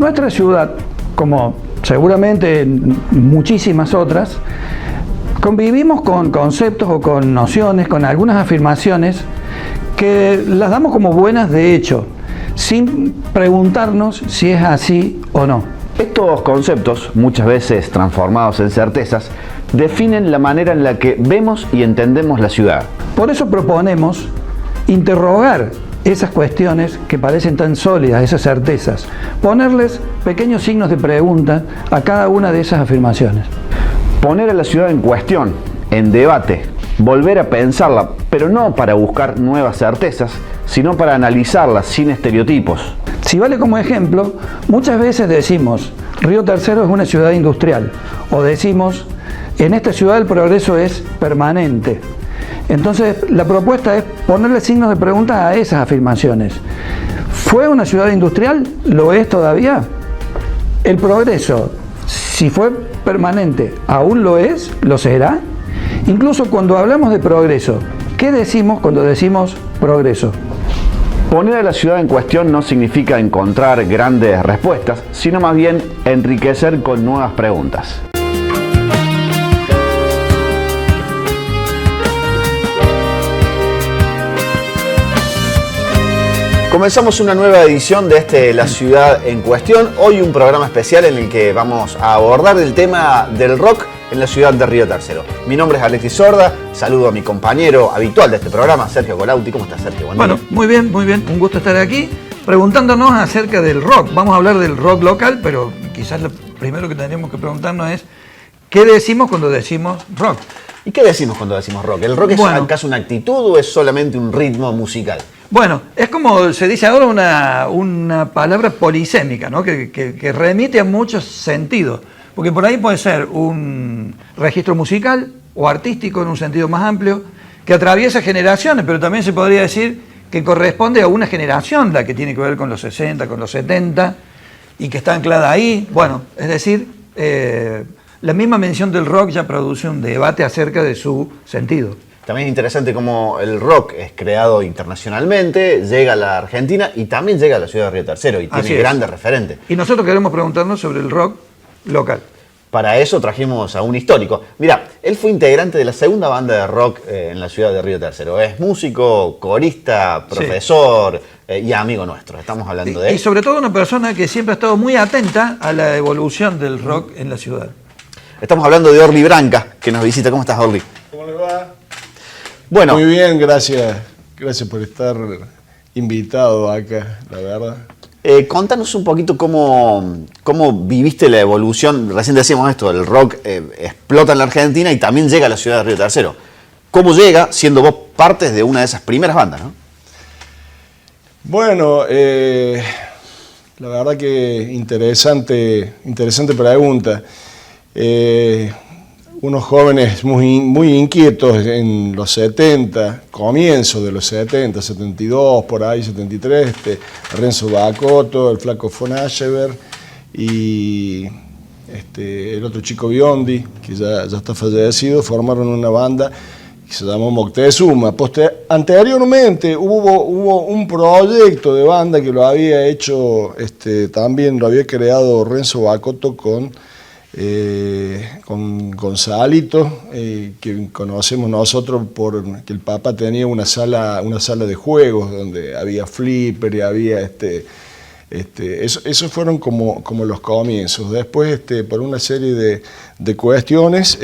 nuestra ciudad, como seguramente en muchísimas otras, convivimos con conceptos o con nociones, con algunas afirmaciones que las damos como buenas de hecho, sin preguntarnos si es así o no. Estos conceptos, muchas veces transformados en certezas, definen la manera en la que vemos y entendemos la ciudad. Por eso proponemos interrogar esas cuestiones que parecen tan sólidas, esas certezas, ponerles pequeños signos de pregunta a cada una de esas afirmaciones. Poner a la ciudad en cuestión, en debate, volver a pensarla, pero no para buscar nuevas certezas, sino para analizarla sin estereotipos. Si vale como ejemplo, muchas veces decimos, Río Tercero es una ciudad industrial, o decimos, en esta ciudad el progreso es permanente. Entonces, la propuesta es ponerle signos de pregunta a esas afirmaciones. ¿Fue una ciudad industrial? ¿Lo es todavía? ¿El progreso, si fue permanente, aún lo es? ¿Lo será? Incluso cuando hablamos de progreso, ¿qué decimos cuando decimos progreso? Poner a la ciudad en cuestión no significa encontrar grandes respuestas, sino más bien enriquecer con nuevas preguntas. Comenzamos una nueva edición de La Ciudad en Cuestión. Hoy un programa especial en el que vamos a abordar el tema del rock en la ciudad de Río Tercero. Mi nombre es Alexis Sorda, saludo a mi compañero habitual de este programa, Sergio Colauti. ¿Cómo estás, Sergio? Bueno, muy bien, un gusto estar aquí, preguntándonos acerca del rock. Vamos a hablar del rock local, pero quizás lo primero que tendríamos que preguntarnos es, ¿qué decimos cuando decimos rock? ¿Y qué decimos cuando decimos rock? ¿El rock es acaso una actitud o es solamente un ritmo musical? Bueno, es como se dice ahora una palabra polisémica, ¿no? que remite a muchos sentidos. Porque por ahí puede ser un registro musical o artístico en un sentido más amplio, que atraviesa generaciones, pero también se podría decir que corresponde a una generación, la que tiene que ver con los 60, con los 70, y que está anclada ahí. Bueno, es decir, la misma mención del rock ya produce un debate acerca de su sentido. También es interesante cómo el rock es creado internacionalmente, llega a la Argentina y también llega a la ciudad de Río Tercero y tiene grandes referentes. Y nosotros queremos preguntarnos sobre el rock local. Para eso trajimos a un histórico. Mirá, él fue integrante de la segunda banda de rock en la ciudad de Río Tercero. Es músico, corista, profesor y amigo nuestro. Estamos hablando de él. Y sobre todo una persona que siempre ha estado muy atenta a la evolución del rock en la ciudad. Estamos hablando de Orly Branca, que nos visita. ¿Cómo estás, Orly? ¿Cómo le va? Bueno. Muy bien, gracias. Gracias por estar invitado acá, la verdad. Contanos un poquito cómo viviste la evolución. Recién decíamos esto, el rock explota en la Argentina y también llega a la ciudad de Río Tercero. ¿Cómo llega siendo vos parte de una de esas primeras bandas, no? Bueno, la verdad que interesante pregunta. Unos jóvenes muy inquietos en los 70, comienzo de los 70, 72, por ahí, 73, Renzo Bacotto, el flaco von Ascheberg y el otro chico Biondi, que ya está fallecido, formaron una banda que se llamó Moctezuma. Anteriormente hubo un proyecto de banda que lo había hecho, también lo había creado Renzo Bacotto con Gonzalito, que conocemos nosotros porque el Papa tenía una sala de juegos donde había flipper y había esos fueron como los comienzos. Después por una serie de cuestiones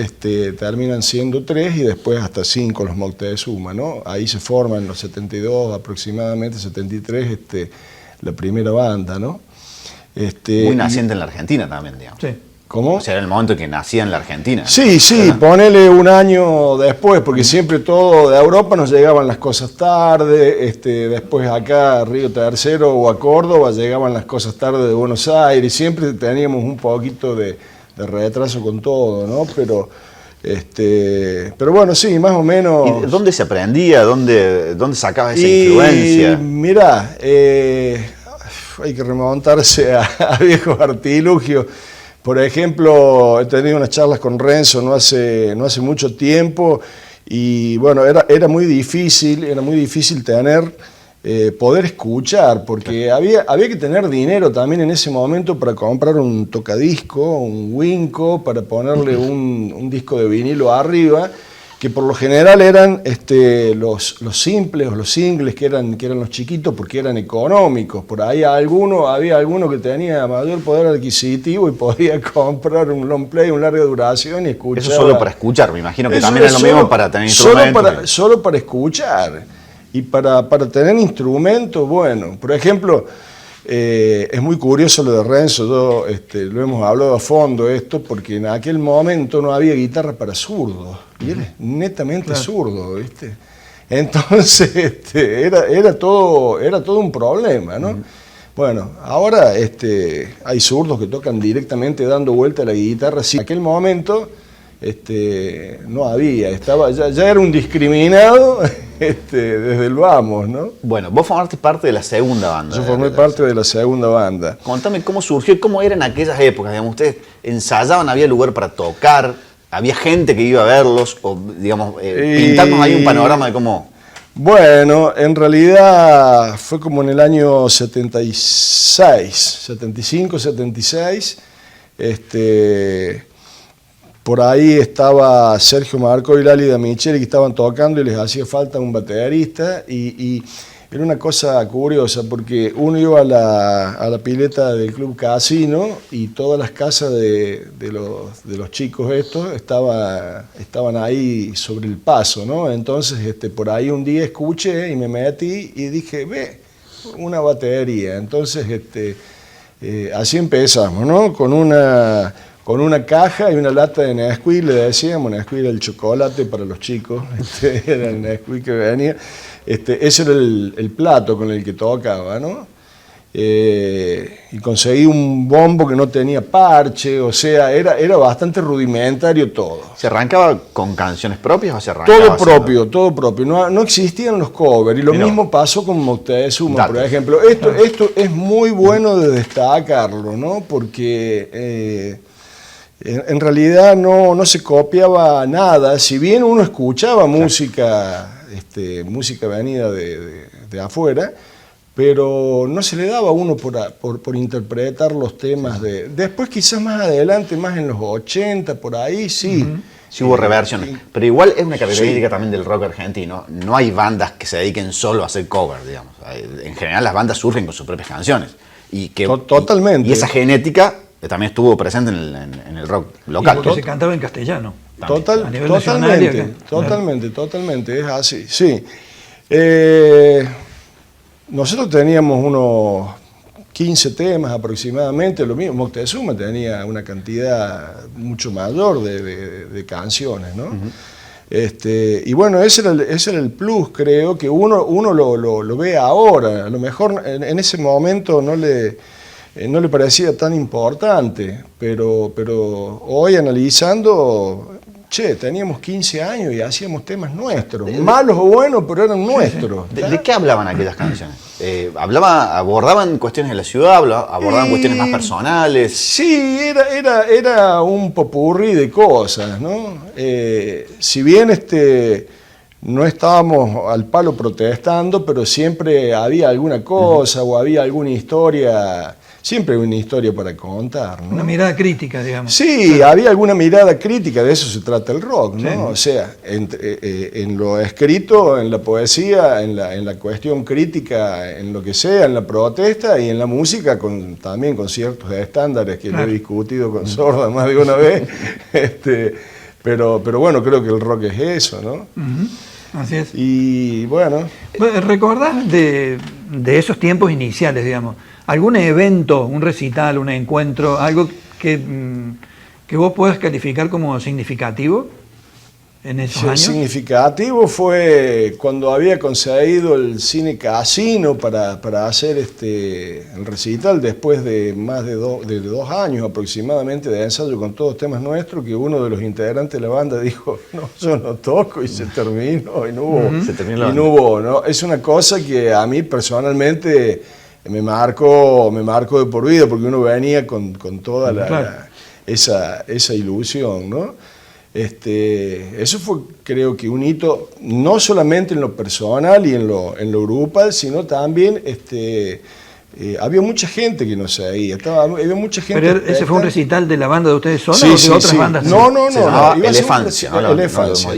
terminan siendo 3 y después hasta 5 los Moctezuma, ¿no? Ahí se forman en los 72 aproximadamente, 73 la primera banda, ¿no? Muy naciente en la Argentina también, digamos. Sí. ¿Cómo? O sea, era el momento en que nacía en la Argentina. Sí, ¿verdad? ponele un año después, porque siempre todo de Europa nos llegaban las cosas tarde, después acá a Río Tercero o a Córdoba llegaban las cosas tarde de Buenos Aires, siempre teníamos un poquito de retraso con todo, ¿no? Pero bueno, sí, más o menos. ¿Y dónde se aprendía? ¿Dónde sacabas esa influencia? Mirá, hay que remontarse a viejos artilugios. Por ejemplo, he tenido unas charlas con Renzo no hace mucho tiempo y bueno, era muy difícil tener poder escuchar, porque había que tener dinero también en ese momento para comprar un tocadisco, un Winco, para ponerle un disco de vinilo arriba, que por lo general eran los simples o los singles, que eran los chiquitos porque eran económicos. Por ahí había alguno que tenía mayor poder adquisitivo y podía comprar un long play, un larga duración y escuchar. Eso solo para escuchar, me imagino que también es lo mismo para tener instrumentos. Solo para escuchar. Y para tener instrumentos, bueno, por ejemplo, es muy curioso lo de Renzo, lo hemos hablado a fondo esto, porque en aquel momento no había guitarra para zurdos, y él es netamente zurdo, ¿viste? Entonces era todo un problema, ¿no? Bueno, ahora hay zurdos que tocan directamente dando vuelta a la guitarra, sí. En aquel momento no había, ya era un discriminado desde el vamos, ¿no? Bueno, vos formaste parte de la segunda banda. Yo formé parte de la segunda banda. Contame cómo surgió, cómo eran aquellas épocas, digamos, ustedes ensayaban, había lugar para tocar, había gente que iba a verlos, o digamos, pintarnos ahí un panorama de cómo... Bueno, en realidad fue como en el año 75, 76, por ahí estaba Sergio Marco y Lali D'Amicheli que estaban tocando y les hacía falta un baterista y era una cosa curiosa porque uno iba a la pileta del Club Casino y todas las casas de los chicos estos estaban ahí sobre el paso, ¿no? Entonces por ahí un día escuché y me metí y dije, ve, una batería. Entonces así empezamos, ¿no? Con una caja y una lata de Nesquik, le decíamos, Nesquik era el chocolate para los chicos, era el Nesquik que venía, ese era el plato con el que tocaba, ¿no? Y conseguí un bombo que no tenía parche, o sea, era bastante rudimentario todo. ¿Se arrancaba con canciones propias o se arrancaba todo propio, no existían los covers, y lo mismo pasó con Moctezuma, por ejemplo. Esto es muy bueno de destacarlo, ¿no? Porque... en realidad no se copiaba nada, si bien uno escuchaba música venida de afuera, pero no se le daba a uno por interpretar los temas después quizás más adelante, más en los 80, por ahí, sí. Sí hubo reversiones, pero igual es una característica también del rock argentino, no hay bandas que se dediquen solo a hacer covers, digamos. En general las bandas surgen con sus propias canciones. Totalmente. Y esa genética también estuvo presente en el rock local. Y porque se cantaba en castellano. Totalmente, es así, sí. Nosotros teníamos unos 15 temas aproximadamente, lo mismo, Moctezuma tenía una cantidad mucho mayor de canciones, ¿no? Y bueno, ese era el plus, creo, que uno lo ve ahora, a lo mejor en ese momento no le parecía tan importante, pero hoy analizando, teníamos 15 años y hacíamos temas nuestros, malos o buenos, pero eran nuestros. ¿De qué hablaban aquellas canciones? ¿Abordaban cuestiones de la ciudad? ¿Abordaban cuestiones más personales? Sí, era un popurrí de cosas, ¿no? Si bien no estábamos al palo protestando, pero siempre había alguna cosa o había alguna historia. Siempre hay una historia para contar, ¿no? Una mirada crítica, digamos. Sí, claro. Había alguna mirada crítica, de eso se trata el rock, ¿no? Sí. O sea, en lo escrito, en la poesía, en la cuestión crítica, en lo que sea, en la protesta y en la música, también con ciertos estándares que lo he discutido con Sorda más de una vez. Pero bueno, creo que el rock es eso, ¿no? Así es. Y bueno. ¿Recordás de esos tiempos iniciales, digamos? ¿Algún evento, un recital, un encuentro, algo que vos puedas calificar como significativo en esos años? Significativo fue cuando había conseguido el Cine Casino para hacer el recital después de más de 2 años aproximadamente de ensayo con todos temas nuestros, que uno de los integrantes de la banda dijo, no, yo no toco, y se terminó y no hubo. ¿No? Es una cosa que a mí personalmente me marcó de por vida, porque uno venía con toda esa ilusión, ¿no? Eso fue, creo que, un hito, no solamente en lo personal y en lo grupal, sino también había mucha gente que nos seguía, había mucha gente. ¿Pero ese fue un recital de la banda de ustedes solos sí, o de sí, otras sí. bandas? No, Elefancia. Elefancia.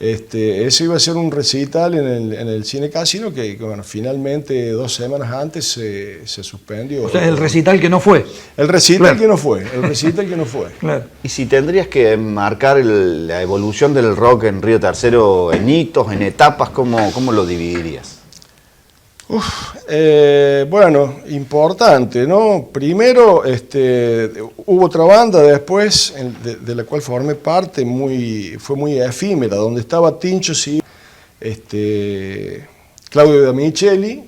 Ese iba a ser un recital en el Cine Casino que bueno, finalmente 2 semanas antes se suspendió. O sea, el recital que no fue. El recital que no fue, el recital que no fue. Claro. Y si tendrías que marcar la evolución del rock en Río Tercero en hitos, en etapas, ¿cómo lo dividirías? Bueno, importante, ¿no? Primero hubo otra banda después, de la cual formé parte, fue muy efímera, donde estaba Tincho, sí, Claudio D'Amicheli,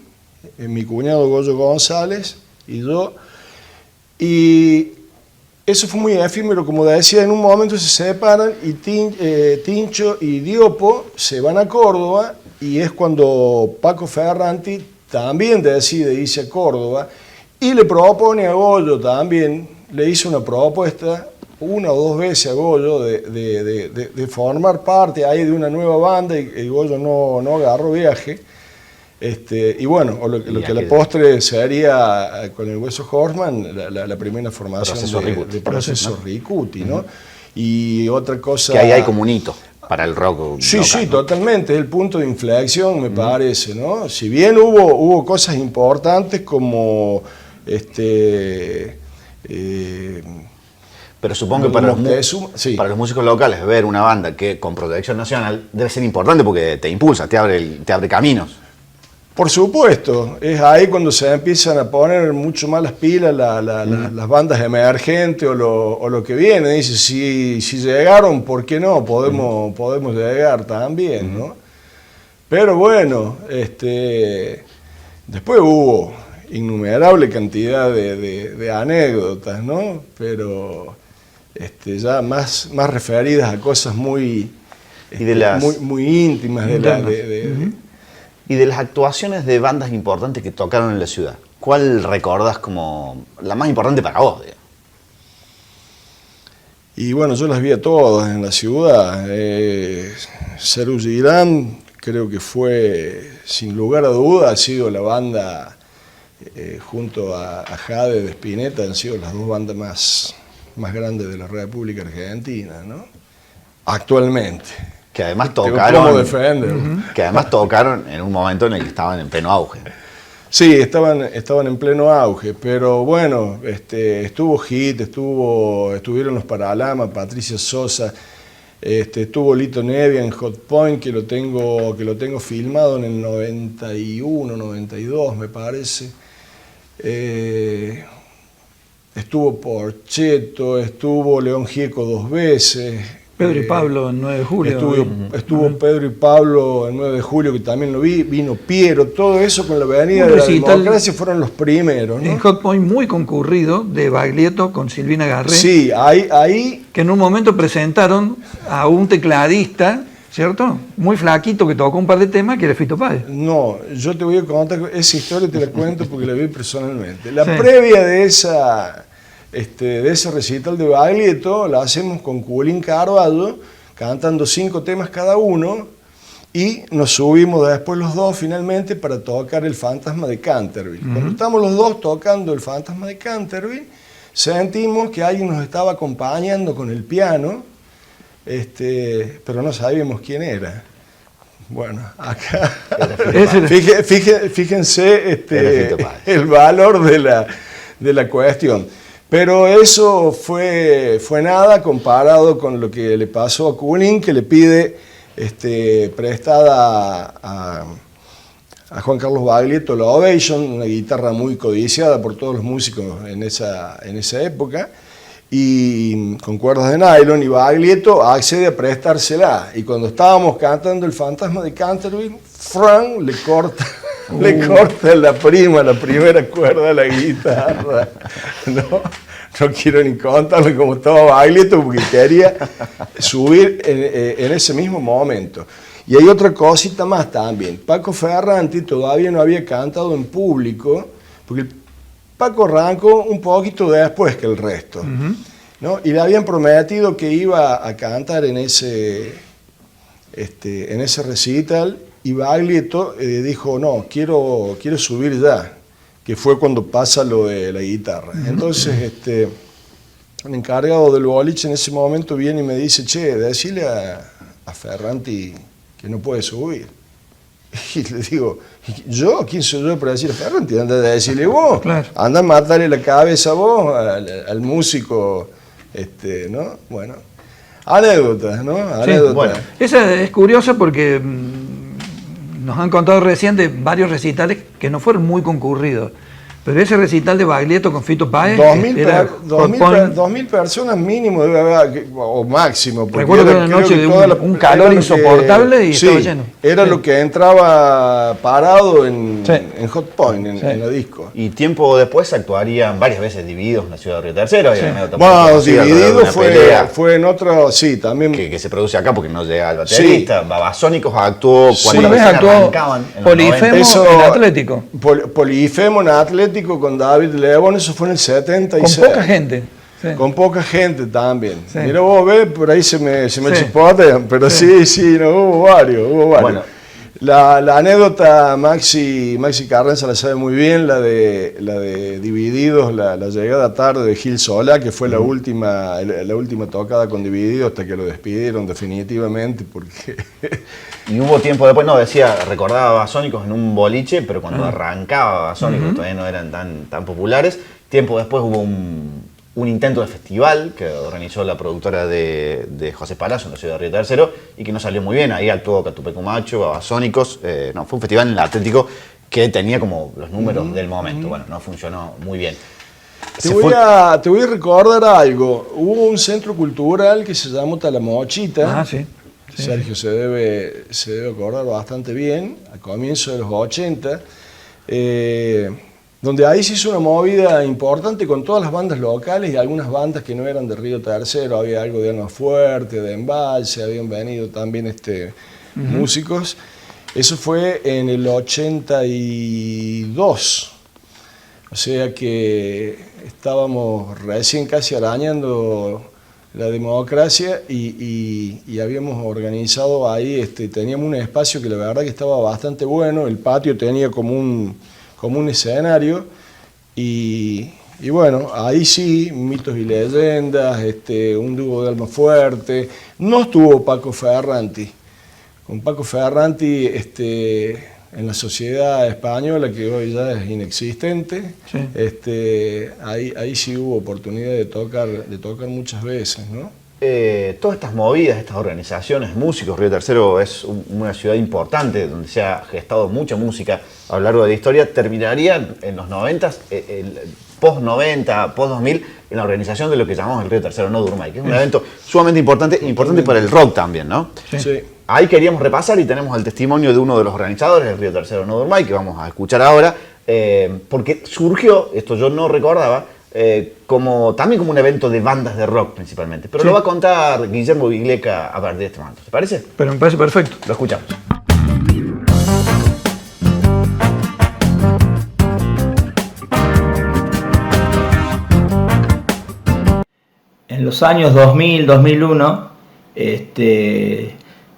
mi cuñado Goyo González y yo. Y eso fue muy efímero, como decía, en un momento se separan y Tincho y Diopo se van a Córdoba, y es cuando Paco Ferranti también decide irse a Córdoba y le propone a Goyo también, le hizo una propuesta 1 o 2 veces a Goyo de formar parte ahí de una nueva banda, y Goyo no agarró viaje. Y bueno, lo que la postre sería con el Hueso Horseman, la primera formación de Proceso Ricuti, ¿no? Y otra cosa... Que ahí hay como un hito para el rock. Sí, local, sí, ¿no? Totalmente, es el punto de inflexión, me parece, ¿no? Si bien hubo cosas importantes como pero supongo que para los músicos locales ver una banda que con proyección nacional debe ser importante porque te impulsa, te abre caminos. Por supuesto, es ahí cuando se empiezan a poner mucho más las pilas las bandas emergentes o lo que viene. Dice, si llegaron, ¿por qué no? Podemos llegar también, ¿no? Pero bueno, después hubo innumerable cantidad de anécdotas, ¿no? Pero ya más referidas a cosas muy íntimas Y de las actuaciones de bandas importantes que tocaron en la ciudad, ¿cuál recordás como la más importante para vos? Digamos? Y bueno, yo las vi a todas en la ciudad. Serú Girán creo que fue, sin lugar a duda, ha sido la banda, junto a Jade de Spinetta, han sido las 2 bandas más grandes de la República Argentina, ¿no? Actualmente. Que además tocaron. ¿Cómo Que además tocaron en un momento en el que estaban en pleno auge. Sí, estaban en pleno auge, pero bueno, estuvo Hit, estuvieron los Paralamas, Patricia Sosa, estuvo Lito Nevia en Hot Point, que lo tengo filmado en el 91, 92 me parece. Estuvo Porchetto, estuvo León Gieco 2 veces. Pedro y Pablo en 9 de julio. Estuvo Pedro y Pablo el 9 de julio, que también lo vi, vino Piero, todo eso con la venida de la democracia fueron los primeros, ¿no? En Hot Point muy concurrido, de Baglietto con Silvina Garré. Sí, ahí... Que en un momento presentaron a un tecladista, ¿cierto? Muy flaquito, que tocó un par de temas, que era Fito Páez. No, yo te voy a contar, esa historia te la cuento porque la vi personalmente. La previa de ese recital de Baglietto la hacemos con Culín Carvalho, cantando 5 temas cada uno, y nos subimos después los 2 finalmente para tocar El Fantasma de Canterville. Cuando estamos los 2 tocando El Fantasma de Canterville, sentimos que alguien nos estaba acompañando con el piano, pero no sabíamos quién era. Bueno, acá fíjense el valor de la cuestión. Pero eso fue nada comparado con lo que le pasó a Culín, que le pide prestada a Juan Carlos Baglietto la Ovation, una guitarra muy codiciada por todos los músicos en esa época, y con cuerdas de nylon, y Baglietto accede a prestársela. Y cuando estábamos cantando El Fantasma de Canterville, Frank le corta la primera cuerda de la guitarra. No quiero ni contarle cómo estaba Baglietto porque quería subir en ese mismo momento. Y hay otra cosita más también. Paco Ferranti todavía no había cantado en público, porque Paco arrancó un poquito después que el resto. ¿no? Y le habían prometido que iba a cantar en ese recital, y Baglietto dijo, no, quiero subir ya, que fue cuando pasa lo de la guitarra. Entonces, el encargado del boliche en ese momento viene y me dice, che, decile a Ferranti que no puede subir. Y le digo, ¿yo? ¿Quién soy yo para decirle a Ferranti? Anda a decirle vos, Claro. anda a matarle la cabeza a vos, al músico, ¿no? Bueno, anécdotas, ¿no? Anécdotas. bueno. Esa es curiosa porque nos han contado recién de varios recitales que no fueron muy concurridos. Pero ese recital de Baglietto con Fito Páez 2.000 personas mínimo debe haber, o máximo. Recuerdo que era una noche de un calor insoportable y estaba lleno. Era Sí. lo que entraba parado en Hot Point, en la disco. Y tiempo después actuarían varias veces Divididos en la ciudad de Río Tercero. Hay una anécdota muy Bueno, conocida alrededor de Dividido una pelea fue en otro, sí, también. que se produce acá porque no llega el baterista. Babasónicos actuó Sí. cuando Una vez recién actuó arrancaban en los Polifemo 90. en Atlético. Polifemo en Atlético con David Lebón, eso fue en el 76. Con poca gente. Sí. Con poca gente también. Sí. Mira vos, ves, por ahí se me Sí. chipotean, pero sí, no, hubo varios. Bueno. La anécdota Maxi Carranza la sabe muy bien, la de Divididos, la llegada tarde de Gil Solá, que fue la última tocada con Divididos hasta que lo despidieron definitivamente, porque... Y hubo tiempo después, recordaba a Babasónicos en un boliche, pero cuando arrancaba Babasónicos todavía no eran tan populares. Tiempo después hubo un intento de festival que organizó la productora de José Palazzo en la ciudad de Río Tercero y que no salió muy bien. Ahí actuó Catupecu Macho, Babasónicos. Fue un festival en el Atlético que tenía como los números del momento. Bueno, no funcionó muy bien. Te voy a recordar algo. Hubo un centro cultural que se llamó Talamochita. Ah, sí. Sí. Sergio se debe acordar bastante bien, a comienzos de los 80, donde ahí se hizo una movida importante con todas las bandas locales y algunas bandas que no eran de Río Tercero. Había algo de Alma Fuerte, de Embalse, habían venido también músicos. Eso fue en el 82, o sea que estábamos recién casi arañando la democracia y habíamos organizado ahí, teníamos un espacio que la verdad que estaba bastante bueno, el patio tenía como un escenario y bueno, ahí sí, mitos y leyendas, un dúo de Alma Fuerte. No estuvo Paco Ferranti. Con Paco Ferranti en la sociedad española, que hoy ya es inexistente, Sí. Ahí sí hubo oportunidad de tocar muchas veces, ¿no? Todas estas movidas, estas organizaciones, músicos, Río Tercero es una ciudad importante donde se ha gestado mucha música a lo largo de la historia. Terminaría en los 90, post-90, post-2000, en la organización de lo que llamamos el Río Tercero No Durmay, que es un evento sumamente importante para el rock también, ¿no? Sí. Ahí queríamos repasar y tenemos el testimonio de uno de los organizadores del Río Tercero No Durmay, que vamos a escuchar ahora, porque surgió, esto yo no recordaba, también como un evento de bandas de rock principalmente. Pero Sí. lo va a contar Guillermo Vigleca a partir de este momento. ¿Te parece? Pero me parece perfecto. Lo escuchamos. En los años 2000, 2001,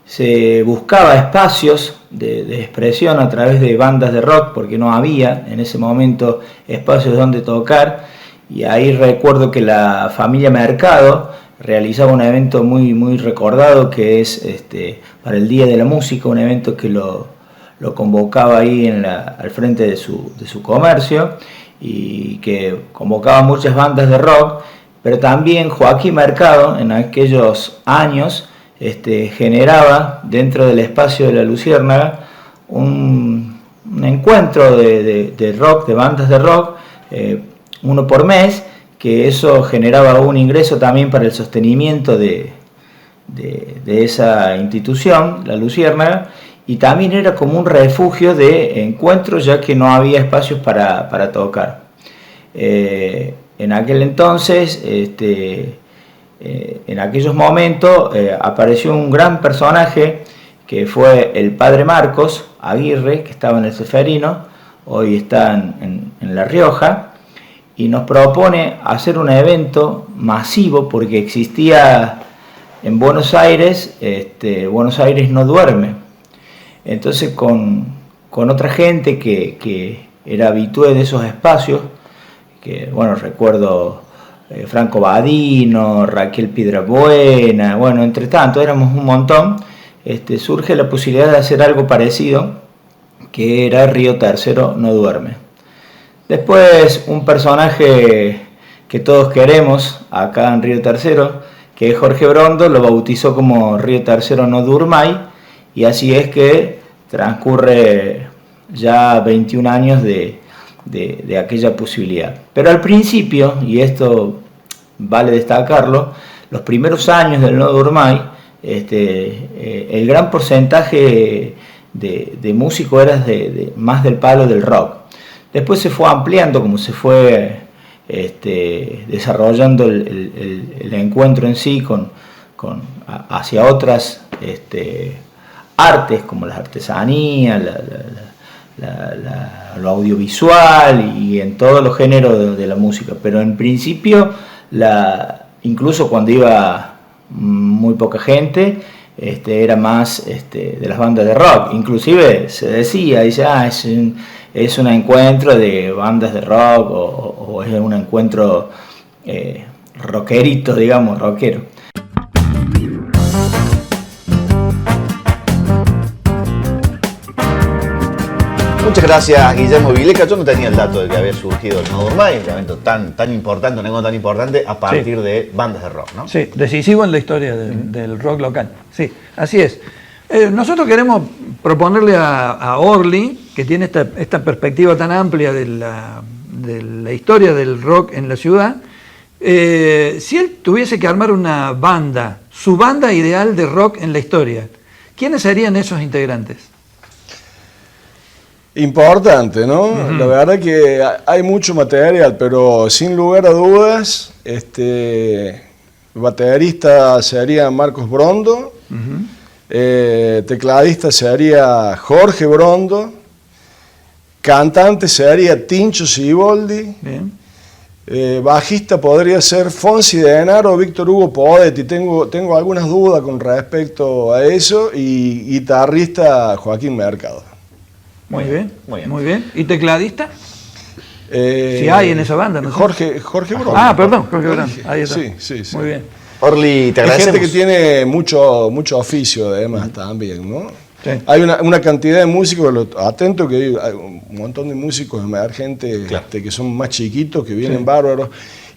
se buscaba espacios de expresión a través de bandas de rock, porque no había en ese momento espacios donde tocar, y ahí recuerdo que la familia Mercado realizaba un evento muy recordado, que es para el Día de la Música, un evento que lo convocaba ahí al frente de su comercio, y que convocaba muchas bandas de rock, pero también Joaquín Mercado en aquellos años generaba dentro del espacio de la Luciérnaga un encuentro de rock, de bandas de rock, uno por mes, que eso generaba un ingreso también para el sostenimiento de esa institución, la Luciérnaga, y también era como un refugio de encuentros, ya que no había espacios para tocar. En aquel entonces, en aquellos momentos, apareció un gran personaje que fue el padre Marcos Aguirre, que estaba en el Ceferino, hoy está en La Rioja, y nos propone hacer un evento masivo porque existía en Buenos Aires, Buenos Aires no duerme. Entonces con otra gente que era habitué de esos espacios, que bueno, recuerdo Franco Badino, Raquel Piedrabuena, bueno, entre tanto éramos un montón, surge la posibilidad de hacer algo parecido, que era Río Tercero no duerme. Después un personaje que todos queremos acá en Río Tercero, que es Jorge Brondo, lo bautizó como Río Tercero no durmai, y así es que transcurre ya 21 años de aquella posibilidad. Pero al principio, y esto vale destacarlo, los primeros años del no durmai, el gran porcentaje de músicos era más del palo del rock. Después se fue ampliando, como se fue desarrollando el encuentro en sí hacia otras artes, como las artesanías, lo audiovisual y en todos los géneros de la música. Pero en principio, incluso cuando iba muy poca gente, era más de las bandas de rock. Inclusive se decía, es un encuentro de bandas de rock o es un encuentro rockerito, digamos, rockero. Muchas gracias, Guillermo Vileca. Yo no tenía el dato de que había surgido el No Durmai, un evento tan importante, un encuentro tan importante a partir de bandas de rock, ¿no? Sí, decisivo en la historia del rock local. Sí, así es. Nosotros queremos proponerle a Orly, que tiene esta perspectiva tan amplia de la historia del rock en la ciudad, si él tuviese que armar una banda, su banda ideal de rock en la historia, ¿quiénes serían esos integrantes? Importante, ¿no? La verdad que hay mucho material, pero sin lugar a dudas, baterista sería Marcos Brondo, tecladista sería Jorge Brondo, cantante sería Tincho Siboldi, bajista podría ser Fonsi de Enaro o Víctor Hugo Podetti, tengo algunas dudas con respecto a eso, y guitarrista Joaquín Mercado. Muy bien. ¿Y tecladista? Si hay en esa banda, ¿no? Jorge Brondo. Perdón, Jorge Brondo. Ahí está. Sí. Muy bien. Orly, te agradecemos. Hay gente que tiene mucho oficio además también, ¿no? Sí. Hay una cantidad de músicos, atento que hay un montón de músicos emergentes, claro, que son más chiquitos, que vienen bárbaros.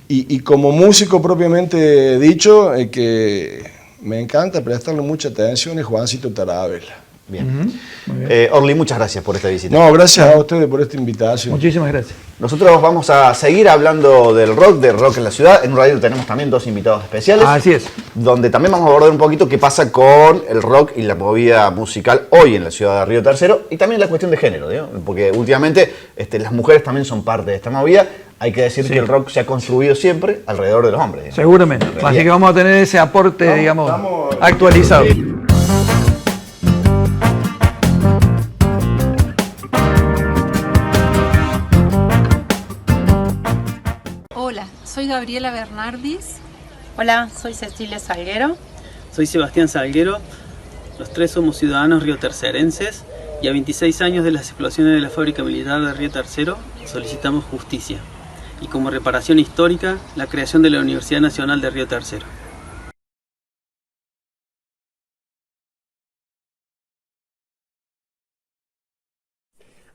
Y como músico propiamente dicho, que me encanta prestarle mucha atención es Juancito Tarabella. Bien. Orly, muchas gracias por esta visita. No, gracias a ustedes por esta invitación. Muchísimas gracias. Nosotros vamos a seguir hablando del rock en la ciudad. En un radio tenemos también 2 invitados especiales. Así es. Donde también vamos a abordar un poquito qué pasa con el rock y la movida musical hoy en la ciudad de Río Tercero. Y también la cuestión de género, ¿no? Porque últimamente las mujeres también son parte de esta movida. Hay que decir que el rock se ha construido siempre alrededor de los hombres, ¿no? Seguramente. Así que vamos a tener ese aporte, digamos, actualizado. Hola, soy Gabriela Bernardis. Hola, soy Cecilia Salguero. Soy Sebastián Salguero. Los tres somos ciudadanos riotercerenses y a 26 años de las explosiones de la fábrica militar de Río Tercero solicitamos justicia y como reparación histórica la creación de la Universidad Nacional de Río Tercero.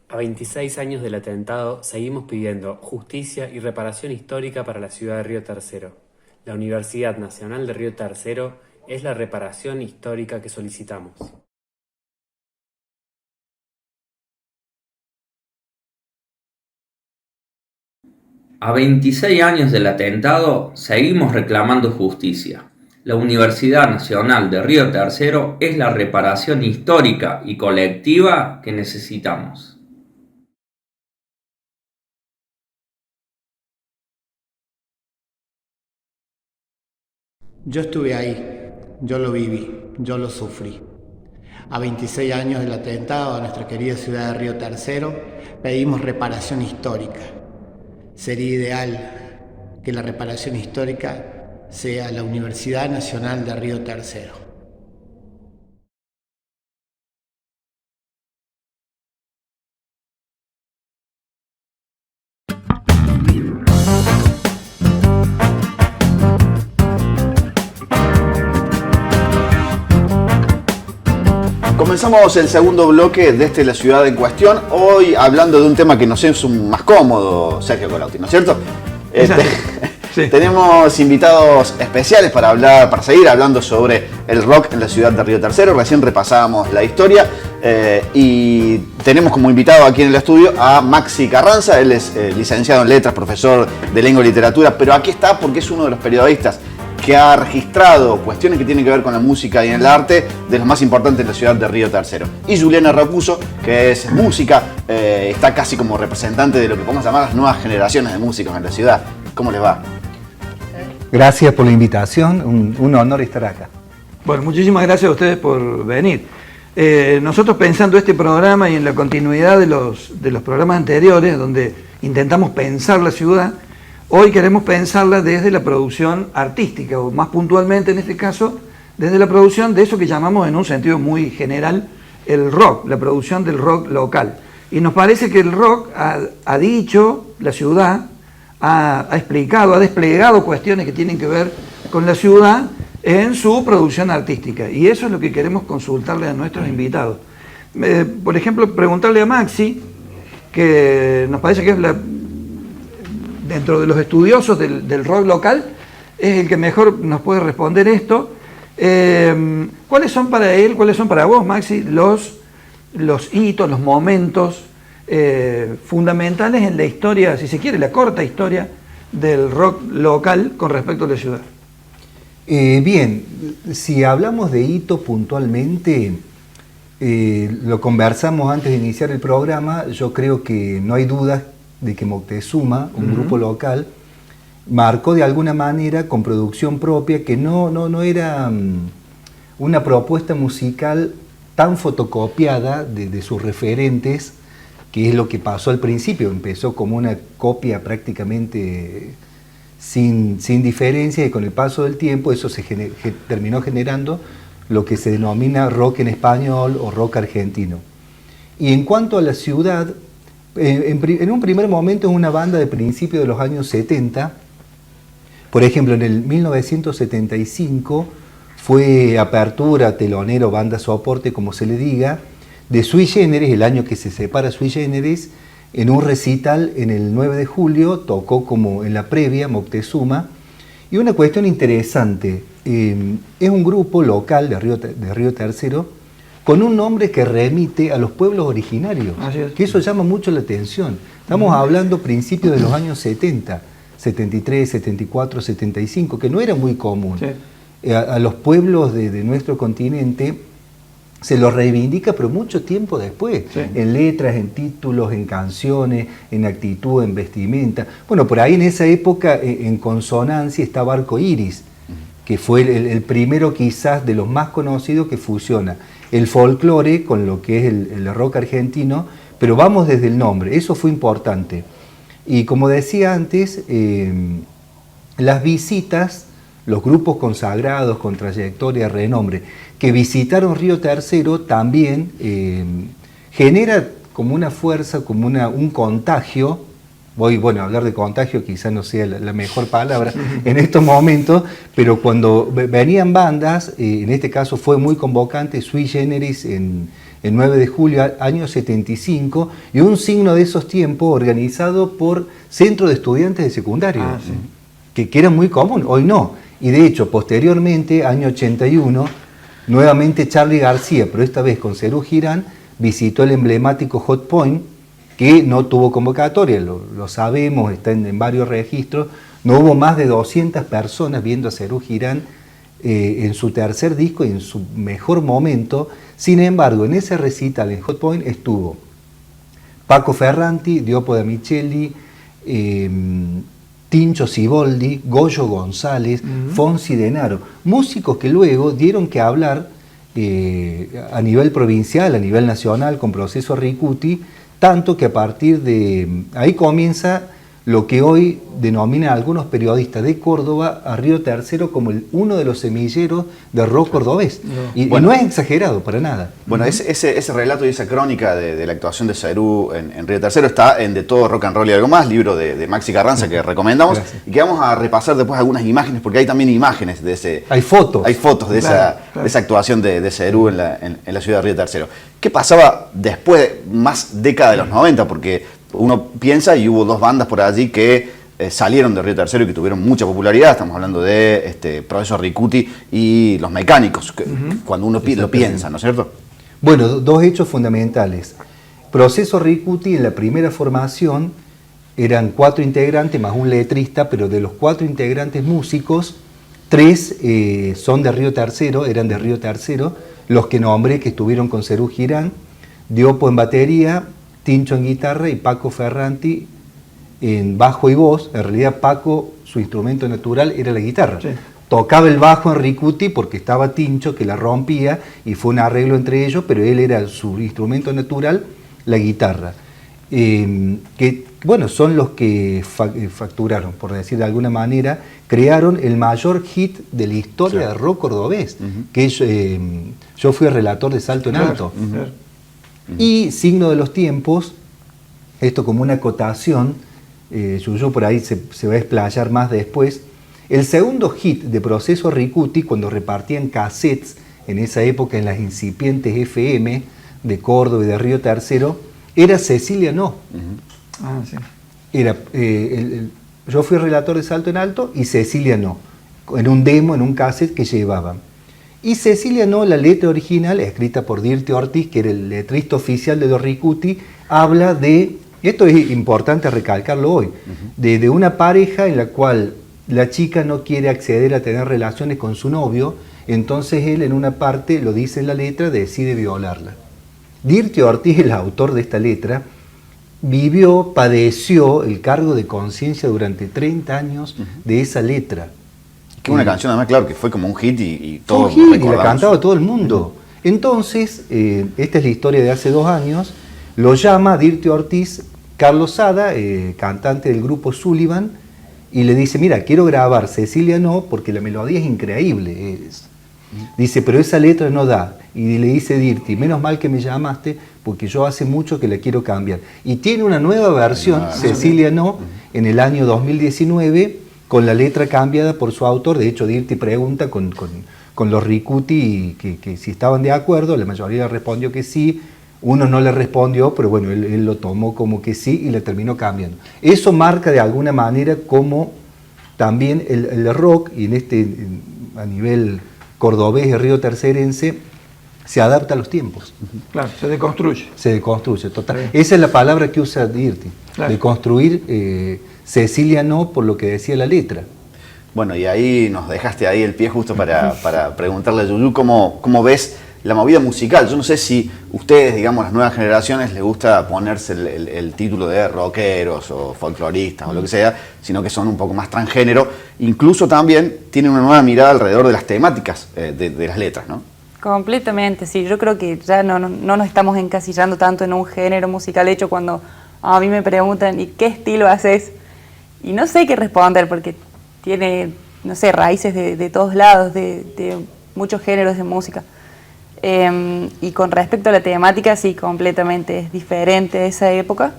A 26 años del atentado, seguimos pidiendo justicia y reparación histórica para la ciudad de Río Tercero. La Universidad Nacional de Río Tercero es la reparación histórica que solicitamos. A 26 años del atentado, seguimos reclamando justicia. La Universidad Nacional de Río Tercero es la reparación histórica y colectiva que necesitamos. Yo estuve ahí, yo lo viví, yo lo sufrí. A 26 años del atentado a nuestra querida ciudad de Río Tercero, pedimos reparación histórica. sería ideal que la reparación histórica sea la Universidad Nacional de Río Tercero. Comenzamos el segundo bloque desde la ciudad en cuestión, hoy hablando de un tema que nos es un más cómodo, Sergio Colautti, ¿no es cierto? Sí. Tenemos invitados especiales para seguir hablando sobre el rock en la ciudad de Río Tercero. Recién repasábamos la historia y tenemos como invitado aquí en el estudio a Maxi Carranza. Él es licenciado en letras, profesor de lengua y literatura, pero aquí está porque es uno de los periodistas que ha registrado cuestiones que tienen que ver con la música y el arte de los más importantes en la ciudad de Río Tercero. Y Juliana Racuso, que es música, está casi como representante de lo que podemos llamar las nuevas generaciones de músicos en la ciudad. ¿Cómo les va? Gracias por la invitación, un honor estar acá. Bueno, muchísimas gracias a ustedes por venir. Nosotros pensando este programa y en la continuidad de los programas anteriores, donde intentamos pensar la ciudad, hoy queremos pensarla desde la producción artística, o más puntualmente en este caso, desde la producción de eso que llamamos en un sentido muy general el rock, la producción del rock local. Y nos parece que el rock ha dicho, la ciudad, ha explicado, ha desplegado cuestiones que tienen que ver con la ciudad en su producción artística. Y eso es lo que queremos consultarle a nuestros invitados. Por ejemplo, preguntarle a Maxi, que nos parece que es dentro de los estudiosos del rock local, es el que mejor nos puede responder esto. ¿Cuáles son para él, cuáles son para vos, Maxi, los hitos, los momentos fundamentales en la historia, si se quiere, la corta historia del rock local con respecto a la ciudad? Bien, si hablamos de hito puntualmente, lo conversamos antes de iniciar el programa. Yo creo que no hay dudas de que Moctezuma, un grupo local, marcó de alguna manera con producción propia, que no era una propuesta musical tan fotocopiada de sus referentes, que es lo que pasó al principio. Empezó como una copia prácticamente sin diferencia, y con el paso del tiempo eso terminó generando lo que se denomina rock en español o rock argentino. Y en cuanto a la ciudad, en un primer momento es una banda de principios de los años 70. Por ejemplo, en el 1975 fue apertura, telonero, banda soporte, como se le diga, de Sui Generis, el año que se separa Sui Generis. En un recital en el 9 de julio tocó como en la previa Moctezuma. Y una cuestión interesante, es un grupo local de Río Tercero con un nombre que remite a los pueblos originarios, que eso llama mucho la atención. Estamos hablando principios de los años 70, 73, 74, 75, que no era muy común. Sí. A los pueblos de nuestro continente se los reivindica, pero mucho tiempo después, sí, en letras, en títulos, en canciones, en actitud, en vestimenta. Bueno, por ahí en esa época, en consonancia, estaba Arco Iris, que fue el primero quizás de los más conocidos que fusiona el folclore con lo que es el rock argentino, pero vamos desde el nombre, eso fue importante. Y como decía antes, las visitas, los grupos consagrados con trayectoria, renombre, que visitaron Río Tercero también genera como una fuerza, como un contagio. Bueno, hablar de contagio quizás no sea la mejor palabra en estos momentos, pero cuando venían bandas, en este caso fue muy convocante Sui Generis en el 9 de julio, año 75, y un signo de esos tiempos organizado por Centro de Estudiantes de Secundario, sí, que era muy común, hoy no. Y de hecho, posteriormente, año 81, nuevamente Charly García, pero esta vez con Serú Girán, visitó el emblemático Hot Point, que no tuvo convocatoria, lo sabemos, está en varios registros. No hubo más de 200 personas viendo a Serú Girán en su tercer disco y en su mejor momento. Sin embargo, en ese recital en Hot Point estuvo Paco Ferranti, Diopo de Micheli, Tincho Siboldi, Goyo González, Fonsi Denaro, músicos que luego dieron que hablar a nivel provincial, a nivel nacional, con Proceso Ricuti, tanto que a partir de ahí comienza lo que hoy denominan algunos periodistas de Córdoba a Río Tercero como uno de los semilleros de rock cordobés. Y no es exagerado para nada. Bueno, ese relato y esa crónica de la actuación de Serú en Río Tercero está en De todo rock and roll y algo más, libro de Maxi Carranza que recomendamos. Gracias. Y que vamos a repasar después algunas imágenes, porque hay también imágenes de ese... Hay fotos. Hay fotos de, de esa actuación de Serú en la ciudad de Río Tercero. ¿Qué pasaba después, más década de los 90? Porque uno piensa, y hubo dos bandas por allí que salieron de Río Tercero y que tuvieron mucha popularidad. Estamos hablando de Profesor Ricuti y Los Mecánicos, que, cuando uno lo piensa, ¿no es cierto? Bueno, dos hechos fundamentales. Proceso Ricuti, en la primera formación eran 4 integrantes más un letrista, pero de los 4 integrantes músicos, 3 son de Río Tercero, eran de Río Tercero, los que nombré que estuvieron con Serú Girán, Diopo en batería, Tincho en guitarra y Paco Ferranti en bajo y voz. En realidad Paco, su instrumento natural era la guitarra. Sí. Tocaba el bajo en Ricuti porque estaba Tincho que la rompía y fue un arreglo entre ellos, pero él era su instrumento natural, la guitarra. Que bueno, son los que facturaron, por decir de alguna manera, crearon el mayor hit de la historia de rock cordobés, que es Yo fui el relator de Salto en Alto. Y Signo de los Tiempos, esto como una acotación, Yuyu por ahí se va a explayar más después. El segundo hit de Proceso Ricuti, cuando repartían cassettes en esa época en las incipientes FM de Córdoba y de Río Tercero, era Cecilia No. Sí. Era Yo fui relator de Salto en Alto y Cecilia No, en un demo, en un cassette que llevaban. Y Cecilia No, la letra original, escrita por Dirty Ortiz, que era el letrista oficial de los Ricuti, habla de, esto es importante recalcarlo hoy, de una pareja en la cual la chica no quiere acceder a tener relaciones con su novio, entonces él en una parte, lo dice en la letra, decide violarla. Dirty Ortiz, el autor de esta letra, padeció el cargo de conciencia durante 30 años de esa letra. Que una canción además, claro, que fue como un hit y todo. Un hit, y la cantaba todo el mundo. Entonces, esta es la historia de hace 2 años, lo llama Dirty Ortiz, Carlos Sada, cantante del grupo Sullivan, y le dice, mira, quiero grabar Cecilia No, porque la melodía es increíble. Dice, pero esa letra no da. Y le dice Dirty, menos mal que me llamaste, porque yo hace mucho que la quiero cambiar. Y tiene una nueva versión, Cecilia No, en el año 2019, con la letra cambiada por su autor. De hecho, Dirty pregunta con los Ricuti que si estaban de acuerdo, la mayoría respondió que sí, uno no le respondió, pero bueno, él lo tomó como que sí y le terminó cambiando. Eso marca de alguna manera como también el rock, y a nivel cordobés y río tercerense, se adapta a los tiempos. Claro, se deconstruye. Se deconstruye, total. Sí. Esa es la palabra que usa Dirty, de construir Cecilia No por lo que decía la letra. Bueno, y ahí nos dejaste ahí el pie justo para preguntarle a Yuyu cómo ves la movida musical. Yo no sé si ustedes, digamos, las nuevas generaciones, les gusta ponerse el título de rockeros o folcloristas o lo que sea, sino que son un poco más transgénero. Incluso también tienen una nueva mirada alrededor de las temáticas de las letras, ¿no? Completamente, sí. Yo creo que ya no nos estamos encasillando tanto en un género musical. De hecho, cuando a mí me preguntan, ¿y qué estilo haces? Y no sé qué responder, porque tiene, no sé, raíces de todos lados, de muchos géneros de música. Y con respecto a la temática, sí, completamente es diferente de esa época.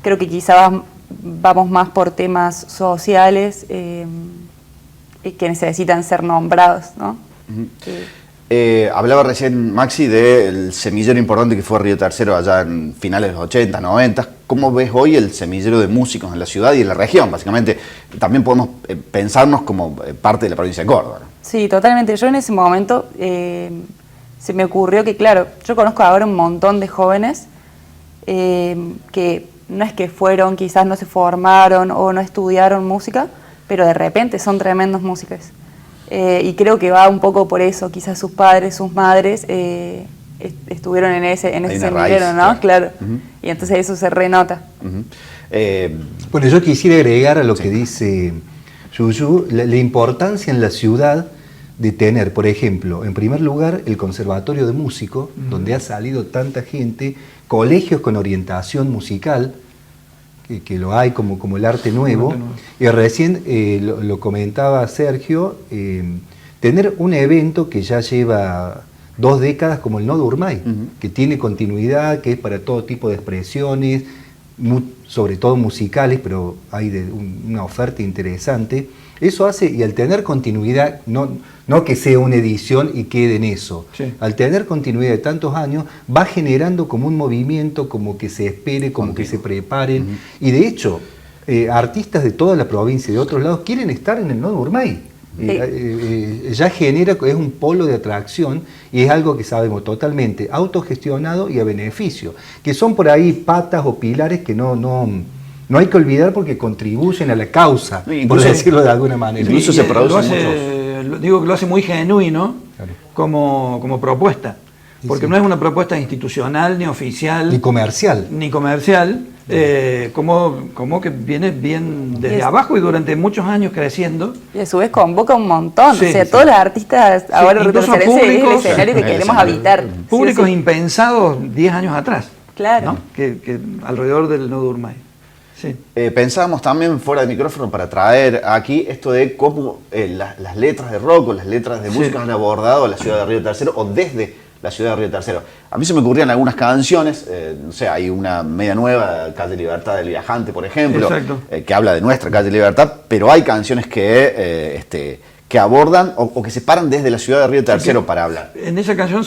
Creo que quizá vamos más por temas sociales que necesitan ser nombrados, ¿no? Hablaba recién Maxi del semillero importante que fue Río Tercero allá en finales de los 80, 90. ¿Cómo ves hoy el semillero de músicos en la ciudad y en la región? Básicamente, también podemos pensarnos como parte de la provincia de Córdoba, ¿no? Sí, totalmente. Yo en ese momento se me ocurrió que, claro, yo conozco ahora un montón de jóvenes que no es que fueron, quizás no se formaron o no estudiaron música, pero de repente son tremendos músicos. Y creo que va un poco por eso, quizás sus padres, sus madres estuvieron en ese semillero, ¿no? Claro. Y entonces eso se renota. Bueno, yo quisiera agregar a lo que dice Yuyu, la importancia en la ciudad de tener, por ejemplo, en primer lugar, el Conservatorio de Músicos, donde ha salido tanta gente, colegios con orientación musical, que lo hay como el arte nuevo. Y recién lo comentaba Sergio, tener un evento que ya lleva 2 décadas como el Nodo Urmay, que tiene continuidad, que es para todo tipo de expresiones, sobre todo musicales, pero hay una oferta interesante. Eso hace, y al tener continuidad, no que sea una edición y quede en eso, sí. Al tener continuidad de tantos años, va generando como un movimiento, como que se espere, como que se preparen. Y de hecho, artistas de toda la provincia y de otros lados quieren estar en el Nodo Urmay. Ya genera, es un polo de atracción y es algo que sabemos totalmente autogestionado y a beneficio, que son por ahí patas o pilares que no hay que olvidar porque contribuyen a la causa, por decirlo de alguna manera. Incluso se produce digo que lo hace muy genuino, claro, como propuesta, porque no es una propuesta institucional, ni oficial, ni comercial, como que viene bien desde abajo y durante muchos años creciendo. Y a su vez convoca un montón, sí, o sea, todos los artistas ahora referencia es el escenario que queremos habitar. Públicos impensados 10 años atrás, claro, ¿no? que alrededor del Nodo Urmay. Sí. Pensábamos también fuera de micrófono para traer aquí esto de cómo las letras de rock o las letras de música han abordado a la ciudad de Río Tercero o desde la ciudad de Río Tercero. A mí se me ocurrían algunas canciones, no sé, hay una media nueva, Calle Libertad del Viajante, por ejemplo, que habla de nuestra Calle Libertad, pero hay canciones que abordan o que se paran desde la ciudad de Río Tercero para hablar. En esa canción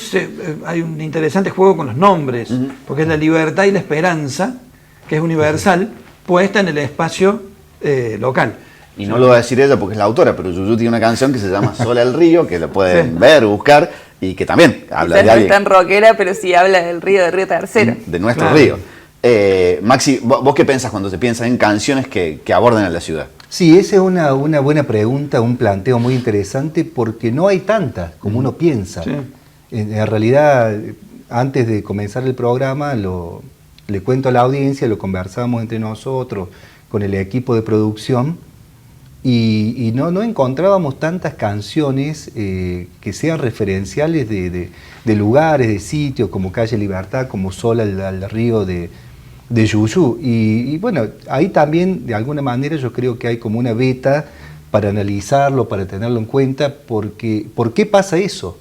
hay un interesante juego con los nombres, porque es la libertad y la esperanza, que es universal, puesta en el espacio local. Y no lo va a decir ella porque es la autora, pero Yuyu tiene una canción que se llama Sola al Río, que la pueden ver, buscar, y que también habla de alguien. No es tan rockera, pero sí habla del río de Río Tercero. De nuestro río. Maxi, ¿vos qué pensás cuando se piensa en canciones que abordan a la ciudad? Sí, esa es una buena pregunta, un planteo muy interesante, porque no hay tantas como uno piensa. Sí. En realidad, antes de comenzar el programa, le cuento a la audiencia, lo conversamos entre nosotros, con el equipo de producción, y no encontrábamos tantas canciones que sean referenciales de lugares, de sitios, como Calle Libertad, como Sola al Río de Yuyu. Y bueno, ahí también, de alguna manera, yo creo que hay como una beta para analizarlo, para tenerlo en cuenta, porque ¿por qué pasa eso?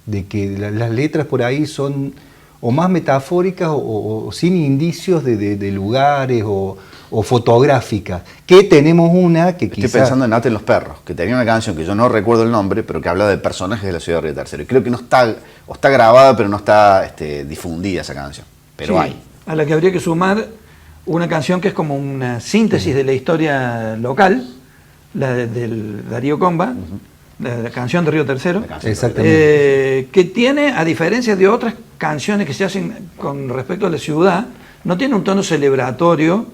De que las letras por ahí son o más metafóricas o sin indicios de lugares o fotográficas, que tenemos una que quizás... Estoy pensando en Ate los Perros, que tenía una canción que yo no recuerdo el nombre, pero que habla de personajes de la ciudad de Río Tercero. Y creo que no está, o está grabada, pero no está difundida esa canción. Pero sí, hay. A la que habría que sumar una canción que es como una síntesis de la historia local, la del Darío Comba, la canción de Río Tercero, que tiene, a diferencia de otras canciones que se hacen con respecto a la ciudad, no tiene un tono celebratorio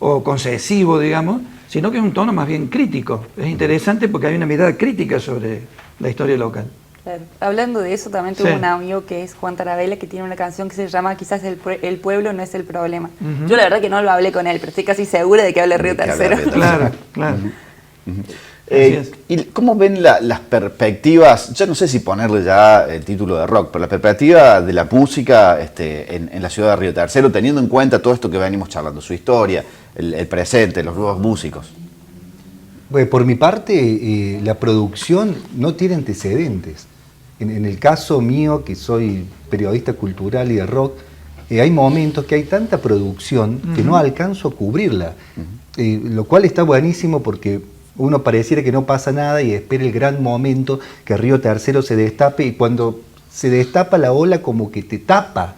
o concesivo, digamos, sino que es un tono más bien crítico. Es interesante porque hay una mirada crítica sobre la historia local. Claro. Hablando de eso, también tuve un amigo que es Juan Tarabella, que tiene una canción que se llama Quizás el pueblo no es el problema. Yo la verdad que no lo hablé con él, pero estoy casi segura de que habla Río Tercero. Claro, claro. ¿Y cómo ven las perspectivas? Ya no sé si ponerle ya el título de rock, pero la perspectiva de la música en la ciudad de Río Tercero, teniendo en cuenta todo esto que venimos charlando, su historia, el presente, los nuevos músicos. Bueno, por mi parte, la producción no tiene antecedentes. En el caso mío, que soy periodista cultural y de rock, hay momentos que hay tanta producción que no alcanzo a cubrirla, lo cual está buenísimo porque uno pareciera que no pasa nada y espera el gran momento que Río Tercero se destape, y cuando se destapa la ola como que te tapa,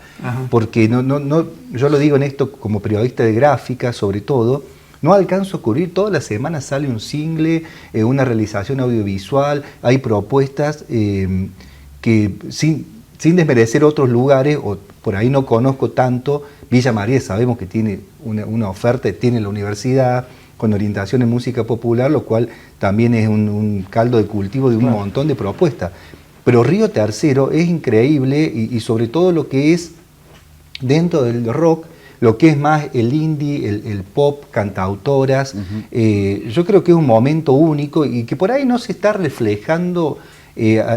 porque yo lo digo en esto como periodista de gráfica sobre todo, no alcanzo a cubrir, todas las semanas sale un single, una realización audiovisual, hay propuestas que sin desmerecer otros lugares, o por ahí no conozco tanto. Villa María sabemos que tiene una oferta, tiene la universidad con orientación en música popular, lo cual también es un caldo de cultivo de un montón de propuestas. Pero Río Tercero es increíble y sobre todo lo que es dentro del rock, lo que es más el indie, el pop, cantautoras. Yo creo que es un momento único y que por ahí no se está reflejando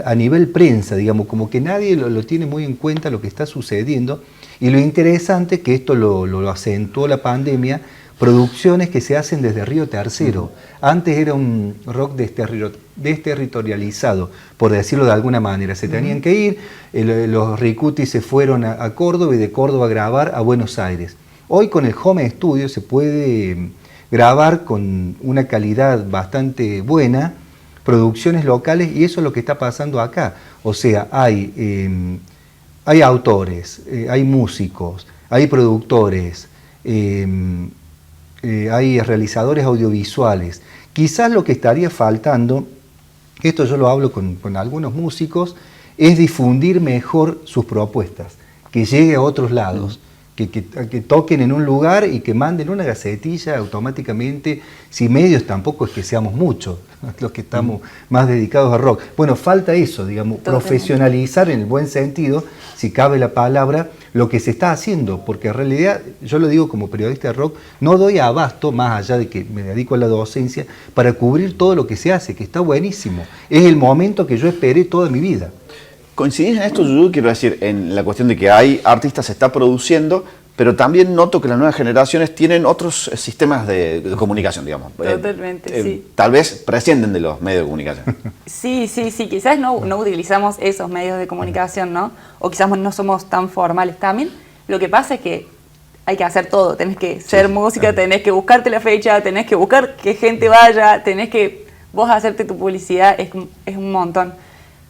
a nivel prensa, digamos, como que nadie lo tiene muy en cuenta lo que está sucediendo. Y lo interesante, que esto lo acentuó la pandemia, producciones que se hacen desde Río Tercero. Antes era un rock desterritorializado, por decirlo de alguna manera. Se tenían que ir, los Ricuti se fueron a Córdoba y de Córdoba a grabar a Buenos Aires. Hoy con el home studio se puede grabar con una calidad bastante buena, producciones locales, y eso es lo que está pasando acá. O sea, hay autores, hay músicos, hay productores, hay realizadores audiovisuales. Quizás lo que estaría faltando, esto yo lo hablo con algunos músicos, es difundir mejor sus propuestas, que llegue a otros lados, que toquen en un lugar y que manden una gacetilla automáticamente, si medios tampoco es que seamos muchos los que estamos más dedicados a rock. Bueno, falta eso, digamos, profesionalizar en el buen sentido, si cabe la palabra, lo que se está haciendo, porque en realidad, yo lo digo como periodista de rock, no doy abasto, más allá de que me dedico a la docencia, para cubrir todo lo que se hace, que está buenísimo. Es el momento que yo esperé toda mi vida. ¿Coincidís en esto, Yuyu? Quiero decir, en la cuestión de que hay artistas, se está produciendo, pero también noto que las nuevas generaciones tienen otros sistemas de comunicación, digamos. Totalmente, sí. Tal vez prescinden de los medios de comunicación. Sí, quizás no utilizamos esos medios de comunicación, ¿no? O quizás no somos tan formales también. Lo que pasa es que hay que hacer todo, tenés que ser música, tenés que buscarte la fecha, tenés que buscar que gente vaya, tenés que vos hacerte tu publicidad, es un montón.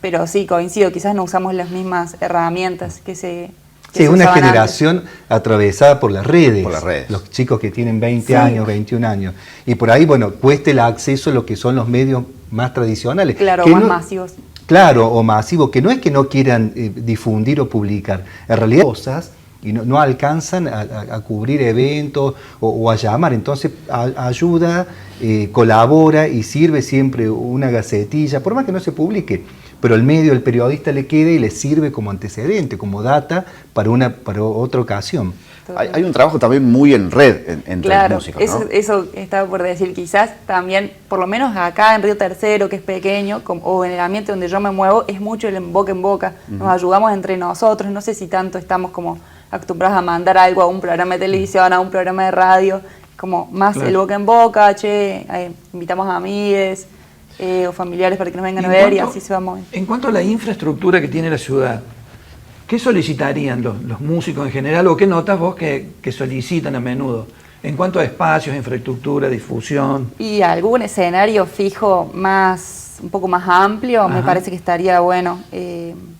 Pero sí, coincido, quizás no usamos las mismas herramientas que se... Sí, es una generación atravesada por las redes. Los chicos que tienen 20 años, 21 años. Y por ahí, bueno, cuesta el acceso a lo que son los medios más tradicionales. Claro, más masivos. Claro, o masivos, que no es que no quieran difundir o publicar. En realidad, cosas y no alcanzan a cubrir eventos o a llamar. Entonces, ayuda, colabora y sirve siempre una gacetilla, por más que no se publique. Pero el medio, el periodista le queda y le sirve como antecedente, como data para otra ocasión. Hay un trabajo también muy en red entre los músicos, ¿no? Eso estaba por decir, quizás también, por lo menos acá en Río Tercero, que es pequeño, o en el ambiente donde yo me muevo, es mucho el boca en boca. Nos ayudamos entre nosotros, no sé si tanto estamos como acostumbrados a mandar algo a un programa de televisión, a un programa de radio, como más el boca en boca, invitamos a amigues, o familiares para que nos vengan a ver y así se va moviendo. En cuanto a la infraestructura que tiene la ciudad, ¿qué solicitarían los músicos en general o qué notas vos que solicitan a menudo? En cuanto a espacios, infraestructura, difusión. Y algún escenario fijo un poco más amplio, me parece que estaría bueno,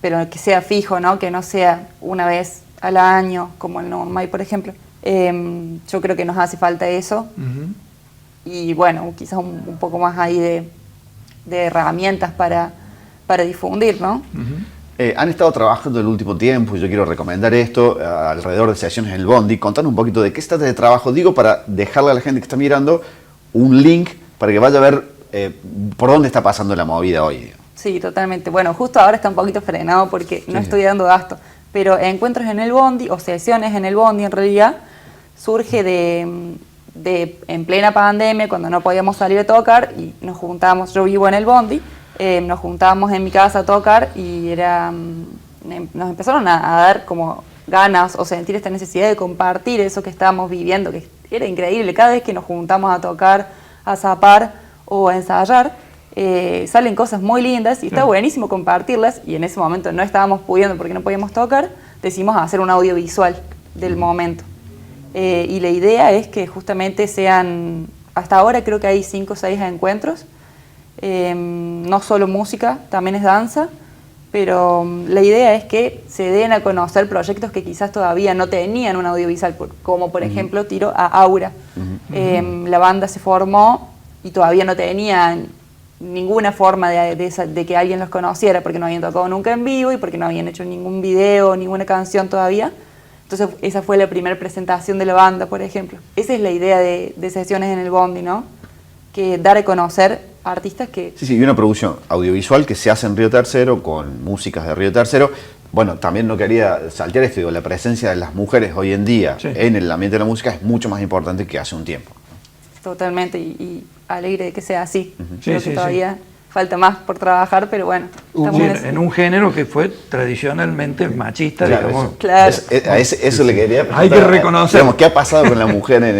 pero que sea fijo, ¿no? Que no sea una vez al año, como el Normay, por ejemplo. Yo creo que nos hace falta eso. Y bueno, quizás un poco más ahí de herramientas para difundir, ¿no? Han estado trabajando el último tiempo, y yo quiero recomendar esto, alrededor de sesiones en el Bondi. Contanos un poquito de qué se trata de trabajo. Digo, para dejarle a la gente que está mirando un link para que vaya a ver por dónde está pasando la movida hoy. Sí, totalmente. Bueno, justo ahora está un poquito frenado porque no estoy dando gasto, pero encuentros en el Bondi, o sesiones en el Bondi en realidad, surge de en plena pandemia, cuando no podíamos salir a tocar, y nos juntábamos, yo vivo en el Bondi, nos juntábamos en mi casa a tocar y nos empezaron a dar como ganas o sentir esta necesidad de compartir eso que estábamos viviendo, que era increíble. Cada vez que nos juntamos a tocar, a zapar o a ensayar, salen cosas muy lindas y está buenísimo compartirlas, y en ese momento no estábamos pudiendo porque no podíamos tocar, decidimos hacer un audiovisual del momento. Y la idea es que justamente sean, hasta ahora creo que hay 5 o 6 encuentros, no solo música, también es danza, pero la idea es que se den a conocer proyectos que quizás todavía no tenían un audiovisual, como por ejemplo tiro a Aura. La banda se formó y todavía no tenían ninguna forma de que alguien los conociera, porque no habían tocado nunca en vivo y porque no habían hecho ningún video, ninguna canción todavía. Entonces esa fue la primera presentación de la banda, por ejemplo. Esa es la idea de sesiones en el Bondi, ¿no? Que dar a conocer artistas que... Sí, y una producción audiovisual que se hace en Río Tercero, con músicas de Río Tercero. Bueno, también no quería saltear esto, digo, la presencia de las mujeres hoy en día en el ambiente de la música es mucho más importante que hace un tiempo. Totalmente, y alegre de que sea así. Creo que todavía falta más por trabajar, pero bueno. Sí, en un género que fue tradicionalmente machista, claro, digamos. Claro. Eso le quería preguntar. Hay que reconocer. Digamos, ¿qué ha pasado con la mujer en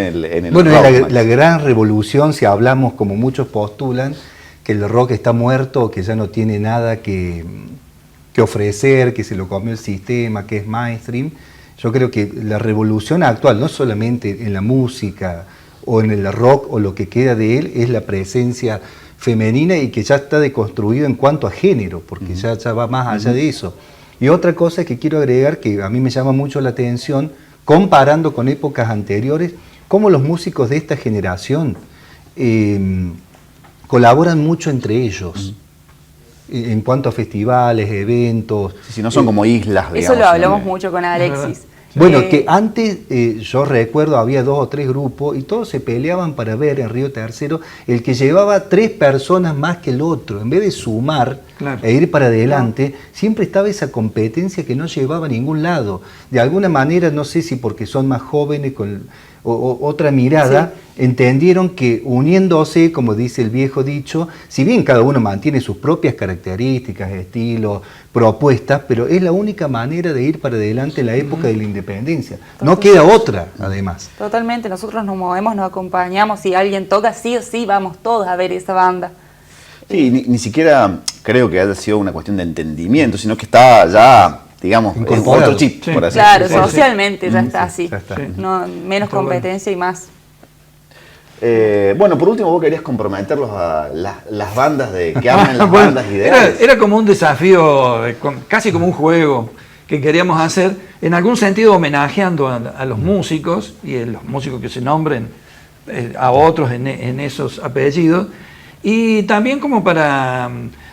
el bueno, rock? la gran revolución, si hablamos como muchos postulan, que el rock está muerto, que ya no tiene nada que ofrecer, que se lo comió el sistema, que es mainstream. Yo creo que la revolución actual, no solamente en la música o en el rock o lo que queda de él, es la presencia femenina y que ya está deconstruido en cuanto a género, porque ya va más allá de eso. Y otra cosa que quiero agregar, que a mí me llama mucho la atención, comparando con épocas anteriores, cómo los músicos de esta generación colaboran mucho entre ellos. En cuanto a festivales, eventos. Si no son como islas, digamos. Eso lo hablamos mucho con Alexis. Bueno, que antes yo recuerdo había 2 o 3 grupos y todos se peleaban para ver en Río Tercero el que llevaba 3 personas más que el otro. En vez de sumar e ir para adelante, siempre estaba esa competencia que no llevaba a ningún lado. De alguna manera, no sé si porque son más jóvenes o otra mirada, entendieron que uniéndose, como dice el viejo dicho, si bien cada uno mantiene sus propias características, estilos, propuestas, pero es la única manera de ir para adelante en la época de la independencia. No queda otra, además. Totalmente, nosotros nos movemos, nos acompañamos, si alguien toca sí o sí, vamos todos a ver esa banda. Sí, ni siquiera creo que haya sido una cuestión de entendimiento, sino que está ya, digamos, en otro chip, por así claro, decirlo. socialmente ya está así. Ya está. No, menos competencia y más. Bueno, por último, vos querías comprometerlos a las bandas que armen las bandas ideales. Era como un desafío, casi como un juego que queríamos hacer, en algún sentido homenajeando a los músicos y a los músicos que se nombren a otros en esos apellidos, y también como para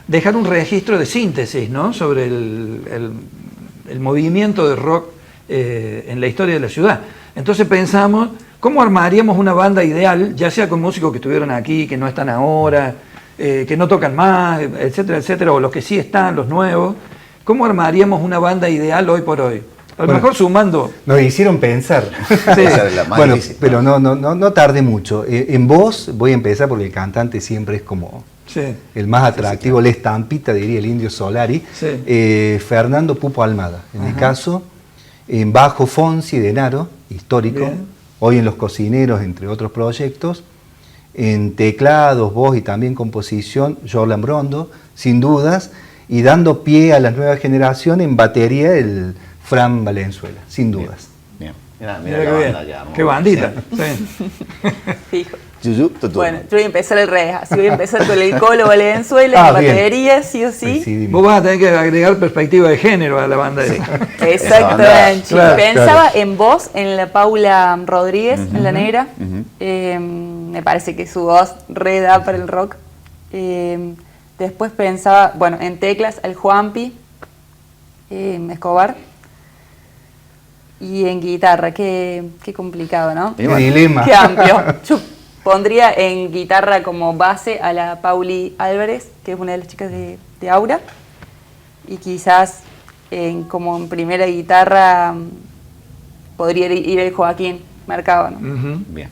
dejar un registro de síntesis, ¿no?, sobre el movimiento de rock en la historia de la ciudad. Entonces pensamos, ¿cómo armaríamos una banda ideal, ya sea con músicos que estuvieron aquí, que no están ahora, que no tocan más, etcétera, etcétera, o los que sí están, los nuevos? ¿Cómo armaríamos una banda ideal hoy por hoy? A lo mejor sumando. Nos hicieron pensar. Sí. Esa es la más difícil, pero no tardé mucho. En voz voy a empezar porque el cantante siempre es como el más atractivo, la estampita, diría el Indio Solari. Fernando Pupo Almada. En mi caso, en bajo Fonsi de Naro, histórico. Bien. Hoy en Los Cocineros, entre otros proyectos. En teclados, voz y también composición, Jorlan Brondo, sin dudas. Y dando pie a las nuevas generaciones, en batería, el Fran Valenzuela, sin dudas. Bien. Mira la banda ya. Qué bandita. Fijo. Bueno, yo voy a empezar al revés. Así voy a empezar con el Colo Valenzuela, en batería, sí o sí. Vos vas a tener que agregar perspectiva de género a la banda de Exactamente. Pensaba en voz, en la Paula Rodríguez, en la negra. Me parece que su voz re da para el rock. Después pensaba, bueno, en teclas, al Juanpi Escobar. Y en guitarra, qué complicado, ¿no? Qué dilema. Qué amplio. Yo pondría en guitarra como base a la Pauli Álvarez, que es una de las chicas de Aura. Y quizás como en primera guitarra podría ir el Joaquín Mercado, ¿no? Bien.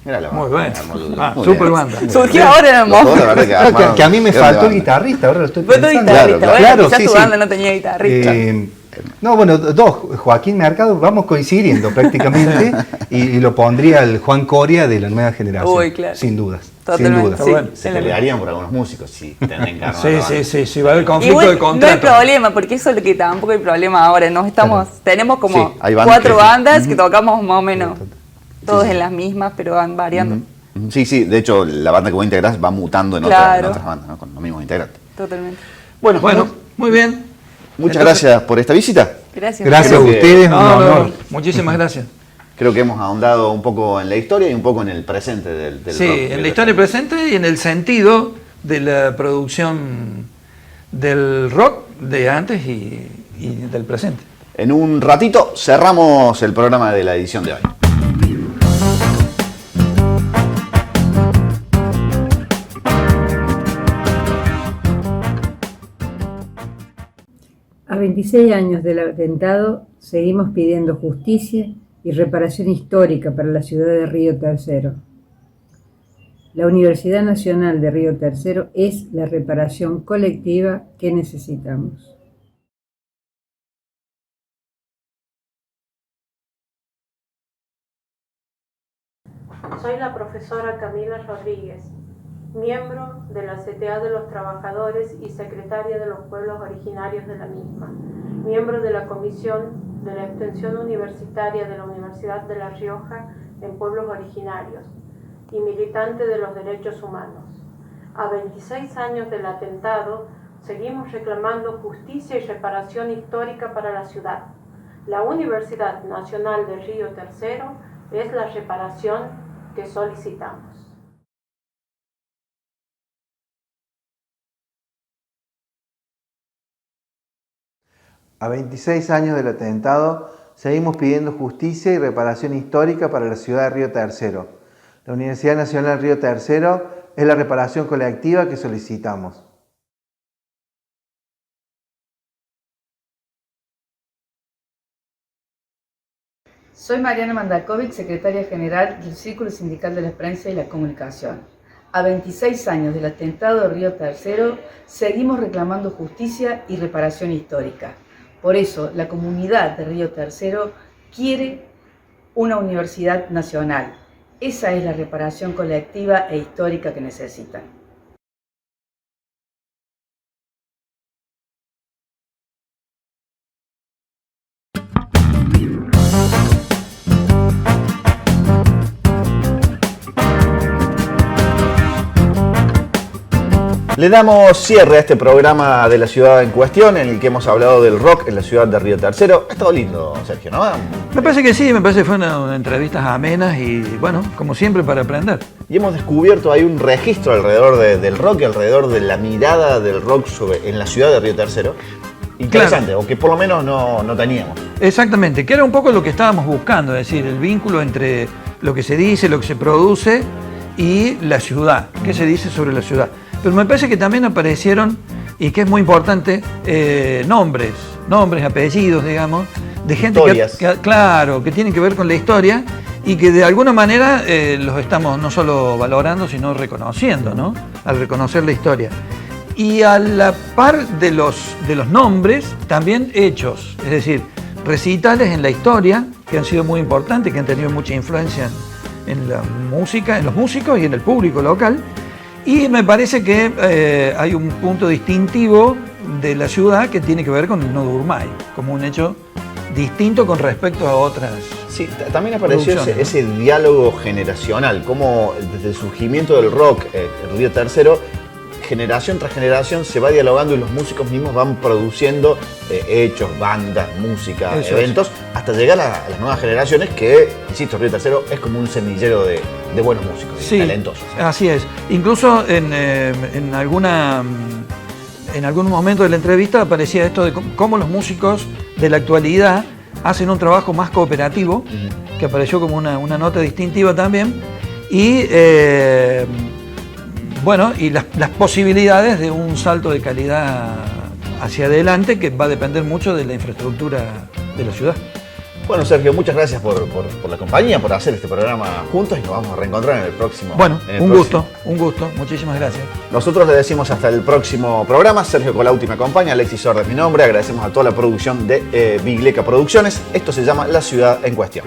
Mira la banda. Muy bueno. Super banda. Surgió ahora en el momento. Que a mí me faltó el guitarrista, ahora lo estoy pensando. Claro, quizás tu banda no tenía guitarrista. No, bueno, Joaquín Mercado, vamos coincidiendo prácticamente, y lo pondría el Juan Coria de la nueva generación. Uy, claro. Sin dudas. Totalmente. Sin dudas. Se pelearían por algunos músicos si tendrán que armar. Sí, va a haber conflicto de contrato. No hay problema, porque eso es lo que tampoco hay problema ahora. Tenemos como 4 bandas que tocamos más o menos todos en las mismas, pero van variando. Sí, de hecho la banda que vos integrás va mutando en otras bandas, ¿no? Con los mismos integrantes. Totalmente. Bueno, muy bien. Muchas gracias por esta visita. Gracias a ustedes, un honor. Muchísimas gracias. Creo que hemos ahondado un poco en la historia y un poco en el presente del rock. Sí, en la historia presente y en el sentido de la producción del rock de antes y del presente. En un ratito cerramos el programa de la edición de hoy. A 26 años del atentado, seguimos pidiendo justicia y reparación histórica para la ciudad de Río Tercero. La Universidad Nacional de Río Tercero es la reparación colectiva que necesitamos. Soy la profesora Camila Rodríguez, miembro de la CTA de los Trabajadores y secretaria de los Pueblos Originarios de la misma, miembro de la Comisión de la Extensión Universitaria de la Universidad de La Rioja en Pueblos Originarios y militante de los derechos humanos. A 26 años del atentado, seguimos reclamando justicia y reparación histórica para la ciudad. La Universidad Nacional de Río Tercero es la reparación que solicitamos. A 26 años del atentado, seguimos pidiendo justicia y reparación histórica para la ciudad de Río Tercero. La Universidad Nacional de Río Tercero es la reparación colectiva que solicitamos. Soy Mariana Mandakovic, secretaria general del Círculo Sindical de la Prensa y la Comunicación. A 26 años del atentado de Río Tercero, seguimos reclamando justicia y reparación histórica. Por eso, la comunidad de Río Tercero quiere una universidad nacional. Esa es la reparación colectiva e histórica que necesitan. Le damos cierre a este programa de la ciudad en cuestión, en el que hemos hablado del rock en la ciudad de Río Tercero. Ha estado lindo, Sergio, ¿no? Me parece que sí, me parece que fue una entrevistas amenas y, bueno, como siempre, para aprender. Y hemos descubierto ahí un registro alrededor del rock y alrededor de la mirada del rock en la ciudad de Río Tercero. Interesante, claro. O que por lo menos no teníamos. Exactamente, que era un poco lo que estábamos buscando, es decir, el vínculo entre lo que se dice, lo que se produce y la ciudad, qué se dice sobre la ciudad. Pero me parece que también aparecieron, y que es muy importante, nombres, apellidos, digamos, de gente que tienen que ver con la historia y que de alguna manera los estamos no solo valorando, sino reconociendo, ¿no? Al reconocer la historia. Y a la par de los nombres, también hechos, es decir, recitales en la historia, que han sido muy importantes, que han tenido mucha influencia en la música, en los músicos y en el público local. Y me parece que hay un punto distintivo de la ciudad que tiene que ver con el Nodo Urmay, como un hecho distinto con respecto a otras. Sí, también apareció ese diálogo generacional, como desde el surgimiento del rock en Río Tercero, generación tras generación se va dialogando y los músicos mismos van produciendo hechos, bandas, música, eventos, hasta llegar a las nuevas generaciones que, insisto, Río Tercero es como un semillero de buenos músicos, sí, talentosos. Así es. Incluso en algún momento de la entrevista aparecía esto de cómo los músicos de la actualidad hacen un trabajo más cooperativo, que apareció como una nota distintiva también, y bueno, y las posibilidades de un salto de calidad hacia adelante que va a depender mucho de la infraestructura de la ciudad. Bueno, Sergio, muchas gracias por la compañía, por hacer este programa juntos y nos vamos a reencontrar en el próximo. Bueno, un gusto, muchísimas gracias. Nosotros le decimos hasta el próximo programa. Sergio Colauti me acompaña, Alexis Sorda es mi nombre. Agradecemos a toda la producción de Bigleca Producciones. Esto se llama La Ciudad en Cuestión.